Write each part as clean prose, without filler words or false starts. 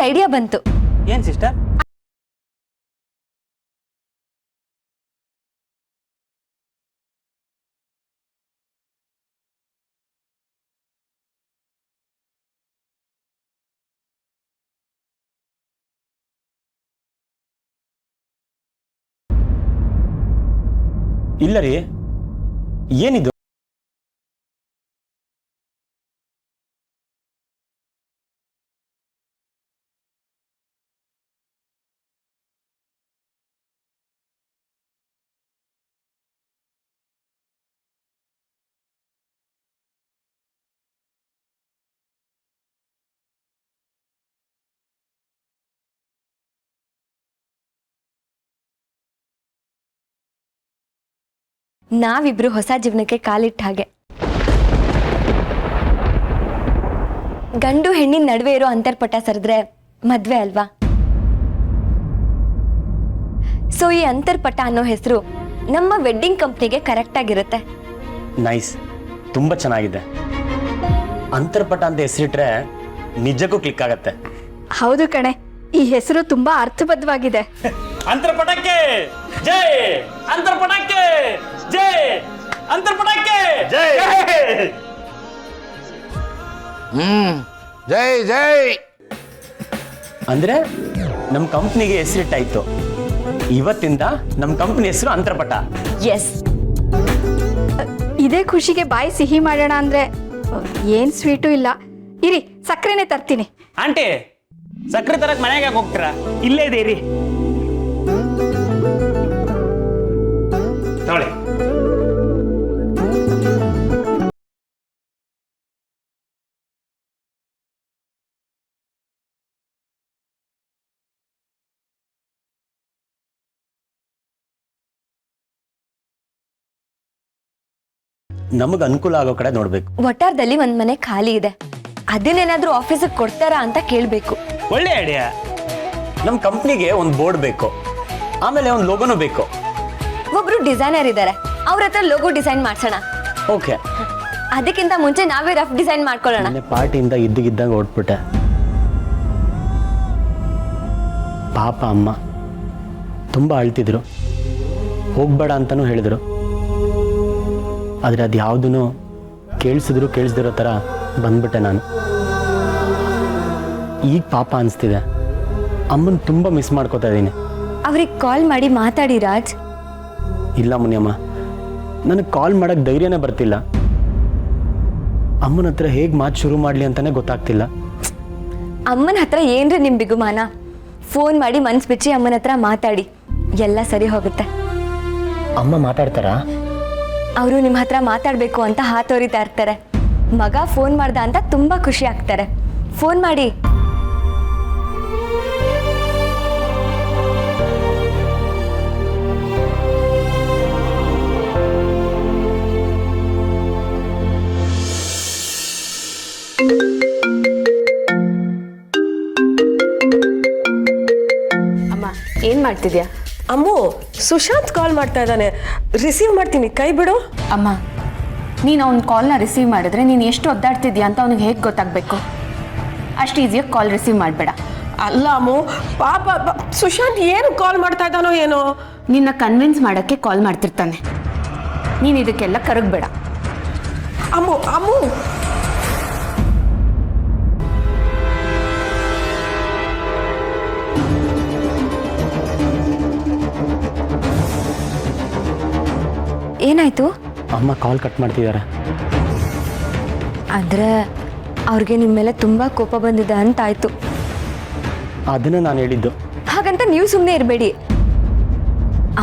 ಒಂದು ಐಡಿಯಾ ಬಂತು. ಏನ್ ಸಿಸ್ಟರ್? ಇಲ್ಲ ರೀ, ಏನಿದು? ನಾವಿಬ್ರು ಹೊಸ ಜೀವನಕ್ಕೆ ಕಾಲಿಟ್ಟ ಹಾಗೆ. ಗಂಡು ಹೆಣ್ಣಿನ ನಡುವೆ ಇರೋ ಅಂತರ್ಪಟ ಸರಿದ್ರೆ ಮದ್ವೆ ಅಲ್ವಾ? ಸೊ ಈ ಅಂತರ್ಪಟ ಅನ್ನೋ ಹೆಸರು ನಮ್ಮ ವೆಡ್ಡಿಂಗ್ ಕಂಪ್ನಿಗೆ ಕರೆಕ್ಟ್ ಆಗಿರುತ್ತೆ. ನೈಸ್, ತುಂಬಾ ಚೆನ್ನಾಗಿದೆ. ಅಂತರ್ಪಟ ಅಂತ ಹೆಸರಿಟ್ರೆ ನಿಜಕ್ಕೂ ಕ್ಲಿಕ್ ಆಗತ್ತೆ. ಹೌದು ಕಣೆ, ಈ ಹೆಸರು ತುಂಬಾ ಅರ್ಥಬದ್ಧವಾಗಿದೆ. ಅಂತರ್ಪಟಕ್ಕೆ ಜೈ, ಅಂತರ್ಪಟಕ್ಕೆ ಜೈ, ಅಂತರ್ಪಟಕ್ಕೆ ಜೈ. ಜೈ ಜೈ. ಅಂದ್ರೆ ನಮ್ಮ ಕಂಪ್ನಿಗೆ ಹೆಸರಿಟ್ಟಾಯ್ತು. ಇವತ್ತಿಂದ ನಮ್ಮ ಕಂಪ್ನಿ ಹೆಸರು ಅಂತರ್ಪಟ. ಎಸ್. ಇದೇ ಖುಷಿಗೆ ಬಾಯಿ ಸಿಹಿ ಮಾಡೋಣ ಅಂದ್ರೆ ಏನ್ ಸ್ವೀಟು ಇಲ್ಲ. ಇರಿ, ಸಕ್ಕರೆನೆ ತರ್ತೀನಿ. ಆಂಟಿ, ಸಕ್ಕರೆ ತರಕ್ ಮನೆಗೆ ಯಾಕೆ ಹೋಗ್ತೀರಾ? ಇಲ್ಲೇ ಇದೀರಿ, ತಗೊಳ್ಳಿ. ನಮಗ್ ಅನುಕೂಲ ಆಗೋ ಕಡೆ ನೋಡ್ಬೇಕು. ವಟಾರದಲ್ಲಿ ಒಂದ್ ಮನೆ ಖಾಲಿ ಇದೆ, ಅದನ್ನೇನಾದ್ರೂ ಆಫೀಸಿಗೆ ಕೊಡ್ತಾರಾ ಅಂತ ಕೇಳ್ಬೇಕು. ಒಳ್ಳೆ ಐಡಿಯಾ. ನಮ್ಮ ಕಂಪ್ನಿಗೆ ಒಂದು ಬೋರ್ಡ್ ಬೇಕು, ಆಮೇಲೆ ಒಂದು ಲೋಗೋನು ಬೇಕು. ಒಬ್ರು ಡಿಸೈನರ್ ಇದ್ದಾರೆ, ಅವ್ರ ಹತ್ರ ಲೋಗೋ ಡಿಸೈನ್ ಮಾಡ್ಸೋಣ. ಓಕೆ. ಅದಕ್ಕಿಂತ ಮುಂಚೆ ನಾವೇ ರಫ್ ಡಿಸೈನ್ ಮಾಡ್ಕೊಳ್ಳೋಣ. ಮೊನ್ನೆ ಪಾರ್ಟಿಯಿಂದ ಇದ್ದಂಗೆ ಹೊರಟ್ಬಿಟ್ಟೆ. ಪಾಪ ಅಮ್ಮ ತುಂಬ ಅಳ್ತಿದ್ರು, ಹೋಗ್ಬೇಡ ಅಂತಲೂ ಹೇಳಿದರು. ಆದರೆ ಅದು ಯಾವುದೂ ಕೇಳಿಸ್ದಿರೋ ಥರ ಬಂದ್ಬಿಟ್ಟೆ ನಾನು. ಈಗ ಪಾಪ ಅನಿಸ್ತಿದೆ, ಅಮ್ಮನ ತುಂಬ ಮಿಸ್ ಮಾಡ್ಕೋತಾ ಇದ್ದೀನಿ. ಅವ್ರಿಗೆ ಕಾಲ್ ಮಾಡಿ ಮಾತಾಡಿ ರಾಜ್. ಇಲ್ಲ ಮುನಿಯಮ್ಮ, ನನಗೆ ಕಾಲ್ ಮಾಡೋಕ್ಕೆ ಧೈರ್ಯನೇ ಬರ್ತಿಲ್ಲ. ಅಮ್ಮನ ಹತ್ರ ಹೇಗೆ ಮಾತು ಶುರು ಮಾಡಲಿ ಅಂತಲೇ ಗೊತ್ತಾಗ್ತಿಲ್ಲ. ಅಮ್ಮನ ಹತ್ರ ಏನ್ರಿ ನಿಮ್ ಬಿಗುಮಾನ? ಫೋನ್ ಮಾಡಿ ಮನ್ಸ್ ಬಿಚ್ಚಿ ಅಮ್ಮನ ಹತ್ರ ಮಾತಾಡಿ, ಎಲ್ಲ ಸರಿ ಹೋಗುತ್ತೆ. ಅಮ್ಮ ಮಾತಾಡ್ತಾರಾ? ಅವರು ನಿಮ್ಮ ಹತ್ರ ಮಾತಾಡ್ಬೇಕು ಅಂತ ಹಾತೋರಿತಾ ಇರ್ತಾರೆ. ಮಗ ಫೋನ್ ಮಾಡ್ದ ಅಂತ ತುಂಬಾ ಖುಷಿ ಆಗ್ತಾರೆ. ಫೋನ್ ಮಾಡಿ. ಅಮ್ಮ, ಏನ್ ಮಾಡ್ತಿದ್ಯಾ? ಅಮ್ಮು, ಸುಶಾಂತ್ ಕಾಲ್ ಮಾಡ್ತಾ ಇದ್ದಾನೆ, ರಿಸೀವ್ ಮಾಡ್ತೀನಿ, ಕೈ ಬಿಡು. ಅಮ್ಮ, ನೀನು ಅವ್ನ ಕಾಲ್ನ ರಿಸೀವ್ ಮಾಡಿದ್ರೆ ನೀನು ಎಷ್ಟು ಒದ್ದಾಡ್ತಿದ್ಯಾ ಅಂತ ಅವ್ನಿಗೆ ಹೇಗೆ ಗೊತ್ತಾಗಬೇಕು? ಅಷ್ಟು ಈಸಿಯಾಗಿ ಕಾಲ್ ರಿಸೀವ್ ಮಾಡಬೇಡ. ಅಲ್ಲ ಅಮ್ಮು, ಪಾಪ ಸುಶಾಂತ್ ಏನು ಕಾಲ್ ಮಾಡ್ತಾ ಇದ್ದಾನೋ ಏನೋ. ನಿನ್ನ ಕನ್ವಿನ್ಸ್ ಮಾಡೋಕ್ಕೆ ಕಾಲ್ ಮಾಡ್ತಿರ್ತಾನೆ. ನೀನು ಇದಕ್ಕೆಲ್ಲ ಕರಗಬೇಡ. ಅಮ್ಮು ಅಮ್ಮು ಏನಾಯ್ತು? ಅಮ್ಮ ಕಾಲ್ ಕಟ್ ಮಾಡ್ತಿದ್ದಾರೆ. ಆದ್ರೆ ಅವ್ರಿಗೆ ನಿಮ್ಮ ಮೇಲೆ ತುಂಬಾ ಕೋಪ ಬಂದಿದೆ ಅಂತ ಆಯ್ತು. ಅದನ್ನ ನಾನು ಹೇಳಿದ್ದು. ಹಾಗಂತ ನೀವು ಸುಮ್ಮನೆ ಇರಬೇಡಿ.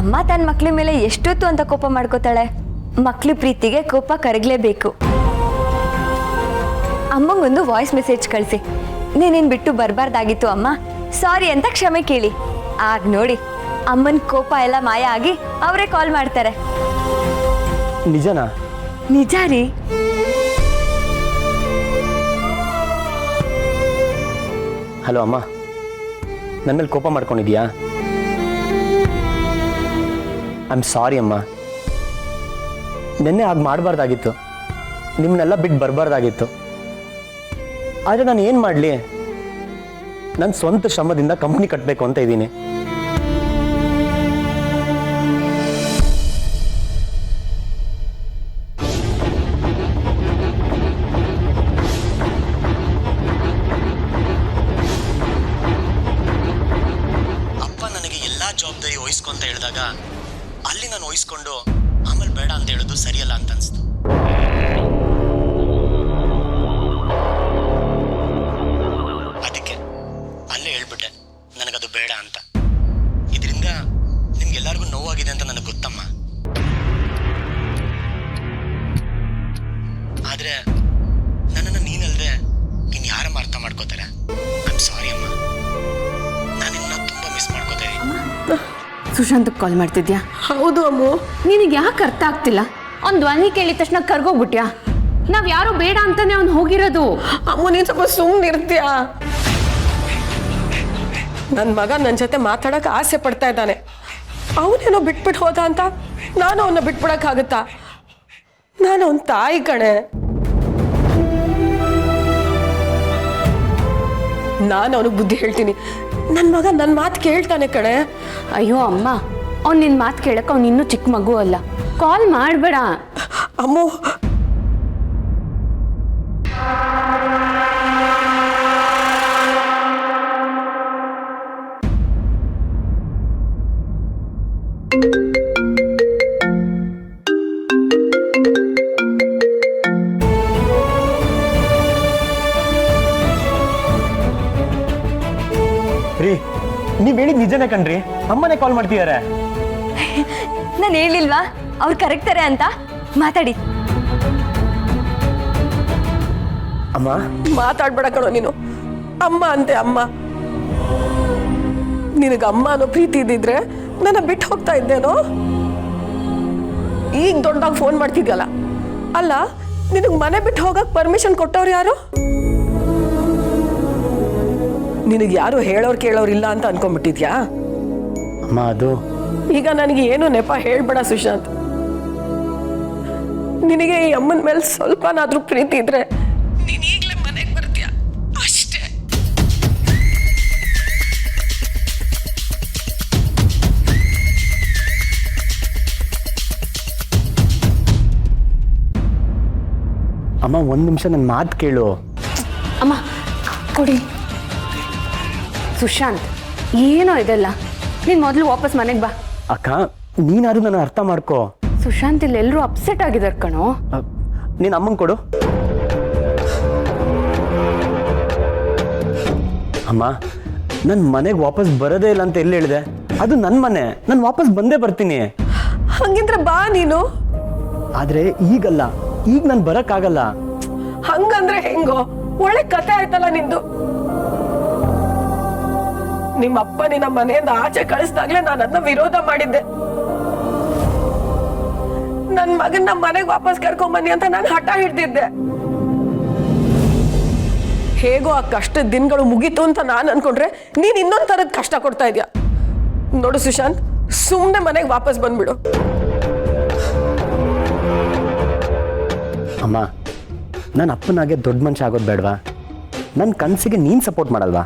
ಅಮ್ಮ ತನ್ನ ಮಕ್ಳ ಮೇಲೆ ಎಷ್ಟೊತ್ತು ಅಂತ ಕೋಪ ಮಾಡ್ಕೋತಾಳೆ. ಮಕ್ಳ ಪ್ರೀತಿಗೆ ಕೋಪ ಕರಗಲೇಬೇಕು. ಅಮ್ಮಂಗೊಂದು ವಾಯ್ಸ್ ಮೆಸೇಜ್ ಕಳಿಸಿ, ನೀನೇನು ಬಿಟ್ಟು ಬರಬಾರ್ದಾಗಿತ್ತು ಅಮ್ಮ, ಸಾರಿ ಅಂತ ಕ್ಷಮೆ ಕೇಳಿ. ಆಗ ನೋಡಿ ಅಮ್ಮನ ಕೋಪ ಎಲ್ಲ ಮಾಯ ಆಗಿ ಅವರೇ ಕಾಲ್ ಮಾಡ್ತಾರೆ. ನಿಜನಾ? ನಿಜ ರೀ. ಹಲೋ ಅಮ್ಮ, ನನ್ನ ಮೇಲೆ ಕೋಪ ಮಾಡ್ಕೊಂಡಿದ್ಯಾ? ಐ ಆಮ್ ಸಾರಿ ಅಮ್ಮ. ನಿನ್ನೆ ಹಾಗೆ ಮಾಡಬಾರ್ದಾಗಿತ್ತು, ನಿಮ್ಮನ್ನೆಲ್ಲ ಬಿಟ್ಟು ಬರಬಾರ್ದಾಗಿತ್ತು. ಆದರೆ ನಾನು ಏನು ಮಾಡಲಿ? ನನ್ನ ಸ್ವಂತ ಶ್ರಮದಿಂದ ಕಂಪ್ನಿ ಕಟ್ಟಬೇಕು ಅಂತ ಇದ್ದೀನಿ. ಅಪ್ಪ ನನಗೆ ಎಲ್ಲ ಜವಾಬ್ದಾರಿ ವಹಿಸ್ಕೊಂತ ಹೇಳಿದಾಗ ಅಲ್ಲಿ ನಾನು ವಹಿಸ್ಕೊಂಡು ಆಮೇಲೆ ಬೇಡ ಅಂತ ಹೇಳೋದು ಸರಿಯಲ್ಲ ಅಂತ ಅನಿಸ್ತು. ಅದಕ್ಕೆ ಅಲ್ಲೇ ಹೇಳ್ಬಿಟ್ಟೆ ನನಗದು ಬೇಡ ಅಂತ. ಇದರಿಂದ ನಿಮ್ಗೆಲ್ಲರಿಗೂ ನೋವಾಗಿದೆ ಅಂತ ನನಗೆ ಗೊತ್ತಮ್ಮ. ಆದ್ರೆ ನನ್ನನ್ನು ನೀನಲ್ದೆ ಇನ್ಯಾರಮ್ಮ ಅರ್ಥ ಮಾಡ್ಕೋತಾರೆ? ಐಮ್ ಸಾರಿ ಅಮ್ಮ, ನಾನು ನಿನ್ನ ತುಂಬಾ ಮಿಸ್ ಮಾಡ್ಕೋತಾ ಇದ್ದೀನಿ. ಸುಶಾಂತಕ್ಕೆ ಕಾಲ್ ಮಾಡ್ತಿದ್ಯಾ? ಹೌದು ಅಮ್ಮು. ನಿನಗೆ ಯಾಕೆ ಅರ್ಥ ಆಗ್ತಿಲ್ಲ? ಅವ್ನು ಧ್ವನಿ ಕೇಳಿದ ತಕ್ಷಣ ಕರ್ಗೋಗ್ಬಿಟ್ಯಾ? ನಾವ್ ಯಾರು ಬೇಡ ಅಂತಾನೆ ಅವ್ನು ಹೋಗಿರೋದು. ಅಮ್ಮು ನೀನ್ ಸ್ವಲ್ಪ ಸುಮ್ಮನೆ ಇರ್ತೀಯ? ನನ್ನ ಮಗ ನನ್ನ ಜೊತೆ ಮಾತಾಡಕ್ಕೆ ಆಸೆ ಪಡ್ತಾ ಇದ್ದಾನೆ. ಅವನೇನೋ ಬಿಟ್ಬಿಟ್ಟು ಹೋದ ಅಂತ ನಾನು ಅವನ್ನ ಬಿಟ್ಬಿಡಕ್ಕಾಗುತ್ತಾ? ನಾನು ಅವನ ತಾಯಿ ಕಣೆ. ನಾನು ಅವನಿಗೆ ಬುದ್ಧಿ ಹೇಳ್ತೀನಿ. ನನ್ನ ಮಗ ನನ್ನ ಮಾತು ಕೇಳ್ತಾನೆ ಕಣೆ. ಅಯ್ಯೋ ಅಮ್ಮ, ಅವ್ನು ನಿನ್ನ ಮಾತು ಕೇಳಕ್ಕೆ ಅವ್ನು ಇನ್ನೂ ಚಿಕ್ಕ ಮಗು ಅಲ್ಲ. ಕಾಲ್ ಮಾಡಬೇಡ ಅಮ್ಮು. ರೀ, ನೀವ್ ಹೇಳಿದ್ ನಿಜನೇ ಕಣ್ರಿ. ಅಮ್ಮನೇ ಕಾಲ್ ಮಾಡ್ತಿದ್ದಾರೆ. ನಾನು ಹೇಳಿಲ್ವಾ ಅವ್ರು ಕರೆಕ್ತಾರೆ ಅಂತ? ಮಾತಾಡಿ. ಅಮ್ಮ, ಮಾತಾಡ್ಬೇಡ ಕಣೋ ನೀನು. ಅಮ್ಮ ಅಂತೆ ಅಮ್ಮ. ನಿನಗೆ ಅಮ್ಮ ಅನ್ನೋ ಪ್ರೀತಿ ಇದ್ದಿದ್ರೆ ನನ್ನ ಬಿಟ್ಟು ಹೋಗ್ತಾ ಇದ್ದೇನೋ? ಈಗ ದೊಡ್ಡದಾಗ ಫೋನ್ ಮಾಡ್ತಿದ್ಯಲ್ಲ. ಅಲ್ಲ, ನಿನಗೆ ಮನೆ ಬಿಟ್ಟು ಹೋಗಕ್ ಪರ್ಮಿಷನ್ ಕೊಟ್ಟವ್ರು ಯಾರು? ನಿನಗೆ ಯಾರು ಹೇಳೋರು ಕೇಳೋರು ಇಲ್ಲ ಅಂತ ಅನ್ಕೊಂಡ್ಬಿಟ್ಟಿದ್ಯಾ? ಅಮ್ಮ ಅದು ಈಗ ನನಗೆ ಏನು ನೆಪ ಹೇಳ್ಬೇಡ ಸುಶಾಂತ್. ನಿನಗೆ ಈ ಅಮ್ಮನ ಮೇಲೆ ಸ್ವಲ್ಪನಾದ್ರೂ ಪ್ರೀತಿ ಇದ್ರೆ ನೀನ್ ಈಗಲೇ ಮನೆಗೆ ಬರ್ತೀಯ ಅಷ್ಟೇ. ಅಮ್ಮ, ಒಂದ್ ನಿಮಿಷ ನನ್ನ ಮಾತು ಕೇಳು. ಅಮ್ಮ ಕೊಡಿ. ಸುಶಾಂತ್, ಏನೋ ಇದೆಲ್ಲ. ನೀನು ಮೊದಲು ವಾಪಸ್ ಮನೆಗೆ ಬಾ. ಅಕ್ಕ, ನೀನಾದ್ರೂ ನನ್ನ ಅರ್ಥ ಮಾಡ್ಕೋ. ಸುಶಾಂತ್ ಇಲ್ಲಿ ಎಲ್ಲರೂ ಅಪ್ಸೆಟ್ ಆಗಿದ್ದಾರೆ ಕಣೋ. ನೀನ್ ಅಮ್ಮಂಗೆ ಕೊಡು. ಅಮ್ಮ, ನನ್ನ ಮನೆಗೆ ವಾಪಸ್ ಬರೋದೇ ಇಲ್ಲ ಅಂತ ಎಲ್ಲಿ ಹೇಳಿದೆ? ಅದು ನನ್ನ ಮನೆ, ನಾನು ವಾಪಸ್ ಬಂದೇ ಬರ್ತೀನಿ. ಹಂಗಿದ್ರೆ ಬಾ ನೀನು. ಆದ್ರೆ ಈಗಲ್ಲ, ಈಗ ನಾನು ಬರಕ್ಕಾಗಲ್ಲ. ಹಂಗಂದ್ರೆ ಹೆಂಗೋ? ಒಳ್ಳೆ ಕತೆ ಆಯ್ತಲ್ಲ ನಿಂದು. ನಿಮ್ಮಪ್ಪ ನಿನ್ನ ಮನೆಯಿಂದ ಆಚೆ ಕಳಿಸ್ದಾಗ್ಲೇ ನಾನು ಅದನ್ನ ವಿರೋಧ ಮಾಡಿದ್ದೆ. ನನ್ ಮಗನ್ನ ಮನೆಗೆ ವಾಪಸ್ ಕರ್ಕೊಂಬನ್ನಿ ಅಂತ ನಾನು ಹಠ ಹಿಡ್ದಿದ್ದೆ. ಹೇಗೋ ಆ ಕಷ್ಟದ ದಿನಗಳು ಮುಗೀತು ಅಂತ ನಾನು ಅನ್ಕೊಂಡ್ರೆ ನೀನ್ ಇನ್ನೊಂದ್ ತರದ್ ಕಷ್ಟ ಕೊಡ್ತಾ ಇದ್ಯಾ. ನೋಡು ಸುಶಾಂತ್, ಸುಮ್ನೆ ಮನೆಗೆ ವಾಪಸ್ ಬಂದ್ಬಿಡು. ಅಮ್ಮ, ನನ್ನ ಅಪ್ಪನಾಗೆ ದೊಡ್ಡ ಮನುಷ್ಯ ಆಗೋದು ಬೇಡವಾ? ನನ್ನ ಕನಸಿಗೆ ನೀನು ಸಪೋರ್ಟ್ ಮಾಡಲ್ವಾ?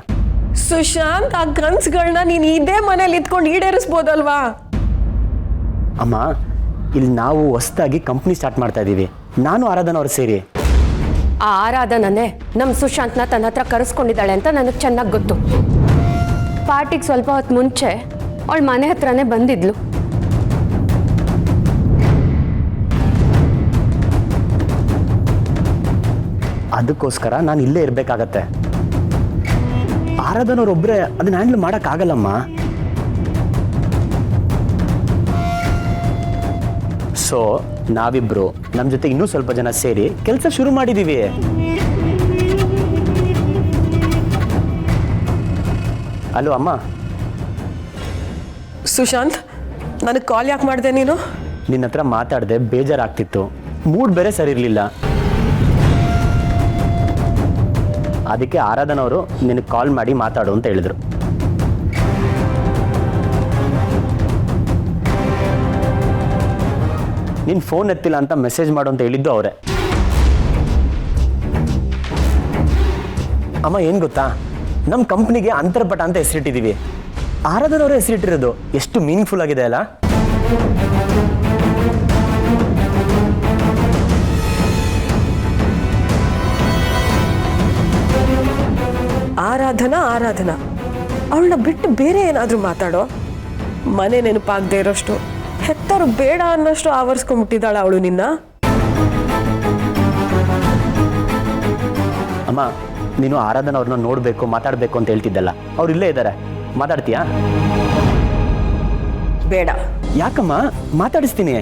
ಸುಶಾಂತ್, ಆ ಕನ್ಸುಗಳನ್ನ ನೀನ್ ಇದೇ ಮನೇಲಿ ಇದ್ಕೊಂಡು ಈಡೇರಿಸ್ಬೋದಲ್ವಾ? ಅಮ್ಮ, ಇಲ್ಲಿ ನಾವು ಹೊಸದಾಗಿ ಕಂಪ್ನಿ ಸ್ಟಾರ್ಟ್ ಮಾಡ್ತಾ ಇದ್ದೀವಿ, ನಾನು ಆರಾಧನ ಅವ್ರು ಸೇರಿ. ಆ ಆರಾಧನನೇ ನಮ್ಮ ಸುಶಾಂತ್ನ ತನ್ನ ಹತ್ರ ಕರೆಸ್ಕೊಂಡಿದ್ದಾಳೆ ಅಂತ ನನಗೆ ಚೆನ್ನಾಗಿ ಗೊತ್ತು. ಪಾರ್ಟಿಗೆ ಸ್ವಲ್ಪ ಹೊತ್ತು ಮುಂಚೆ ಅವಳ ಮನೆ ಹತ್ರನೇ ಬಂದಿದ್ಲು. ಅದಕ್ಕೋಸ್ಕರ ನಾನು ಇಲ್ಲೇ ಇರಬೇಕಾಗತ್ತೆ. ಆರಾಧನವ್ರೊಬ್ಬರೇ ಅದನ್ನ ಹ್ಯಾಂಡಲ್ ಮಾಡೋಕ್ಕಾಗಲ್ಲಮ್ಮ. ಸೊ ನಾವಿಬ್ರು ನಮ್ಮ ಜೊತೆ ಇನ್ನೂ ಸ್ವಲ್ಪ ಜನ ಸೇರಿ ಕೆಲಸ ಶುರು ಮಾಡಿದ್ದೀವಿ. ಅಲೋ ಅಮ್ಮ. ಸುಶಾಂತ್, ನನಗೆ ಕಾಲ್ ಯಾಕೆ ಮಾಡಿದೆ ನೀನು? ನಿನ್ನ ಹತ್ರ ಮಾತಾಡದೆ ಬೇಜಾರಾಗ್ತಿತ್ತು, ಮೂಡ್ ಬೇರೆ ಸರಿ ಇರಲಿಲ್ಲ. ಅದಕ್ಕೆ ಆರಾಧನವರು ನಿನಗೆ ಕಾಲ್ ಮಾಡಿ ಮಾತಾಡು ಅಂತ ಹೇಳಿದ್ರು. ನಿನ್ನ ಫೋನ್ ಎತ್ತಿಲ್ಲ ಅಂತ ಮೆಸೇಜ್ ಮಾಡು ಅಂತ ಹೇಳಿದ್ದು ಅವರೇ. ಅಮ್ಮ, ಏನು ಗೊತ್ತಾ, ನಮ್ಮ ಕಂಪ್ನಿಗೆ ಅಂತರ್ಪಟ ಅಂತ ಹೆಸರಿಟ್ಟಿದ್ದೀವಿ. ಆರಾಧನ ಅವರ ಹೆಸರಿಟ್ಟಿರೋದು ಎಷ್ಟು ಮೀನಿಂಗ್ಫುಲ್ ಆಗಿದೆ ಅಲ್ಲ? ಆರಾಧನಾ ಅವಳನ್ನ ಬಿಟ್ಟು ಬೇರೆ ಏನಾದರೂ ಮಾತಾಡೋ. ಮನೆ ನೆನಪಾಗದೆ ಇರೋಷ್ಟು, ಹೆತ್ತರು ಬೇಡ ಅನ್ನೋಷ್ಟು ಆವರಿಸ್ಕೊಂಡ್ಬಿಟ್ಟಿದ್ದಾಳ ಅವಳು ನಿನ್ನ. ಅಮ್ಮ, ನೀನು ಆರಾಧನ ಅವ್ರನ್ನ ನೋಡಬೇಕು, ಮಾತಾಡಬೇಕು ಅಂತ ಹೇಳ್ತಿದ್ದಲ್ಲ, ಅವ್ರು ಇಲ್ಲೇ ಇದ್ದಾರೆ, ಮಾತಾಡ್ತೀಯಾ? ಬೇಡ. ಯಾಕಮ್ಮ? ಮಾತಾಡಿಸ್ತೀನಿ.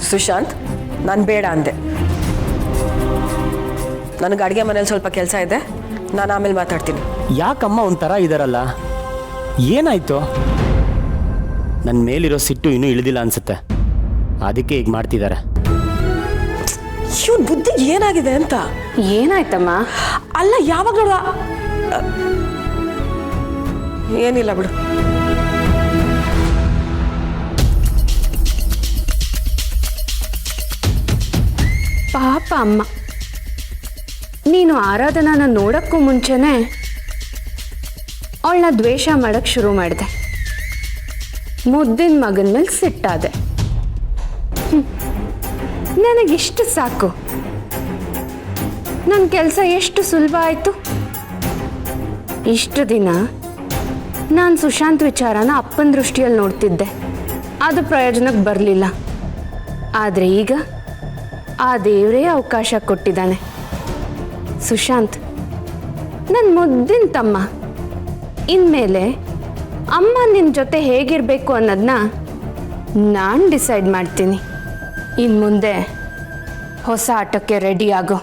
ಸುಶಾಂತ್, ನಾನು ಬೇಡ ಅಂದೆ. ನನಗೆ ಅಡುಗೆ ಮನೇಲಿ ಸ್ವಲ್ಪ ಕೆಲಸ ಇದೆ, ನಾನು ಆಮೇಲೆ ಮಾತಾಡ್ತೀನಿ. ಯಾಕಮ್ಮ ಒಂಥರ ಇದಾರಲ್ಲ? ಏನಾಯ್ತು? ನನ್ನ ಮೇಲಿರೋ ಸಿಟ್ಟು ಇನ್ನೂ ಇಳಿದಿಲ್ಲ ಅನ್ಸುತ್ತೆ, ಅದಕ್ಕೆ ಈಗ ಮಾಡ್ತಿದ್ದಾರೆ. ಇವನ್ ಬುದ್ಧಿ ಏನಾಗಿದೆ ಅಂತ. ಏನಾಯ್ತಮ್ಮ? ಅಲ್ಲ, ಯಾವಾಗ ನೋಡುವ ಏನಿಲ್ಲ ಬಿಡು. ಪಾಪ ಅಮ್ಮ, ನೀನು ಆರಾಧನಾನ ನೋಡೋಕ್ಕೂ ಮುಂಚೆನೆ ಅವಳನ್ನ ದ್ವೇಷ ಮಾಡಕ್ಕೆ ಶುರು ಮಾಡಿದೆ. ಮುದ್ದಿನ ಮಗನ ಮೇಲೆ ಸಿಟ್ಟಾದೆ. ನನಗಿಷ್ಟು ಸಾಕು, ನನ್ನ ಕೆಲಸ ಎಷ್ಟು ಸುಲಭ ಆಯಿತು. ಇಷ್ಟು ದಿನ ನಾನು ಸುಶಾಂತ್ ವಿಚಾರನ ಅಪ್ಪನ ದೃಷ್ಟಿಯಲ್ಲಿ ನೋಡ್ತಿದ್ದೆ, ಅದು ಪ್ರಯೋಜನಕ್ಕೆ ಬರಲಿಲ್ಲ. ಆದರೆ ಈಗ ಆ ದೇವರೇ ಅವಕಾಶ ಕೊಟ್ಟಿದ್ದಾನೆ. ಸುಶಾಂತ್ ನನ್ನ ಮುದ್ದಿನ ತಮ್ಮ, ಇನ್ಮೇಲೆ ಅಮ್ಮ ನಿನ್ನ ಜೊತೆ ಹೇಗಿರಬೇಕು ಅನ್ನೋದನ್ನ ನಾನು ಡಿಸೈಡ್ ಮಾಡ್ತೀನಿ. ಇನ್ನು ಮುಂದೆ ಹೊಸ ಆಟಕ್ಕೆ ರೆಡಿ ಆಗೋ.